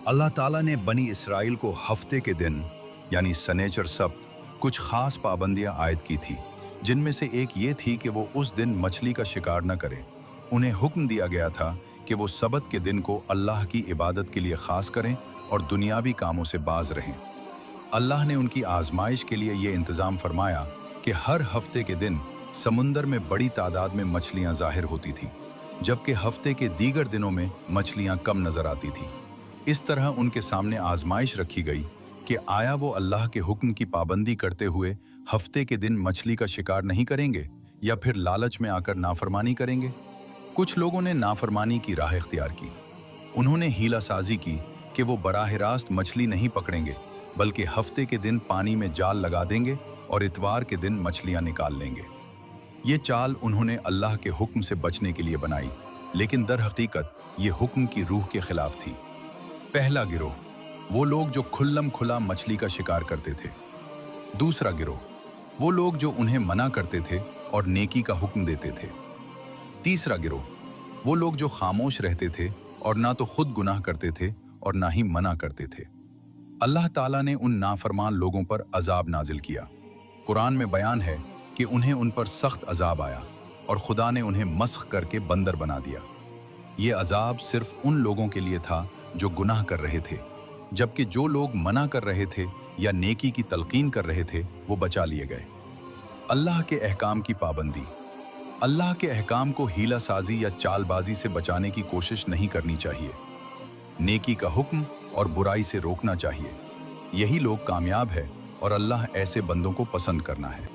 अल्लाह ताला ने बनी इसराइल को हफ्ते के दिन यानी सनेचर सब्त कुछ खास पाबंदियां आयद की थी, जिनमें से एक ये थी कि वो उस दिन मछली का शिकार न करें। उन्हें हुक्म दिया गया था कि वो सबत के दिन को अल्लाह की इबादत के लिए खास करें और दुनियावी कामों से बाज रहें। अल्लाह ने उनकी आजमाइश के लिए ये इंतज़ाम फरमाया कि हर हफ्ते के दिन समुंदर में बड़ी तादाद में मछलियां ज़ाहिर होती थीं, जबकि हफ्ते के दीगर दिनों में मछलियां कम नजर आती थीं। इस तरह उनके सामने आजमाइश रखी गई कि आया वो अल्लाह के हुक्म की पाबंदी करते हुए हफ्ते के दिन मछली का शिकार नहीं करेंगे या फिर लालच में आकर नाफरमानी करेंगे। कुछ लोगों ने नाफरमानी की राह इख्तियार की। उन्होंने हीला साजी की कि वो बराह रास्त मछली नहीं पकड़ेंगे, बल्कि हफ्ते के दिन पानी में जाल लगा देंगे और इतवार के दिन मछलियां निकाल लेंगे। ये चाल उन्होंने अल्लाह के हुक्म से बचने के लिए बनाई, लेकिन दर हकीकत ये हुक्म की रूह के खिलाफ थी। पहला गिरोह, वो लोग जो खुल्लम खुला मछली का शिकार करते थे। दूसरा गिरोह, वो लोग जो उन्हें मना करते थे और नेकी का हुक्म देते थे। तीसरा गिरोह, वो लोग जो खामोश रहते थे और ना तो खुद गुनाह करते थे और ना ही मना करते थे। अल्लाह ताला ने उन नाफरमान लोगों पर अजाब नाजिल किया। कुरान में बयान है कि उन्हें उन पर सख्त अजाब आया और खुदा ने उन्हें मस्ख करके बंदर बना दिया। ये अजाब सिर्फ उन लोगों के लिए था जो गुनाह कर रहे थे, जबकि जो लोग मना कर रहे थे या नेकी की तलकीन कर रहे थे वो बचा लिए गए। अल्लाह के अहकाम की पाबंदी, अल्लाह के अहकाम को हीला साजी या चालबाजी से बचाने की कोशिश नहीं करनी चाहिए। नेकी का हुक्म और बुराई से रोकना चाहिए। यही लोग कामयाब है और अल्लाह ऐसे बंदों को पसंद करना है।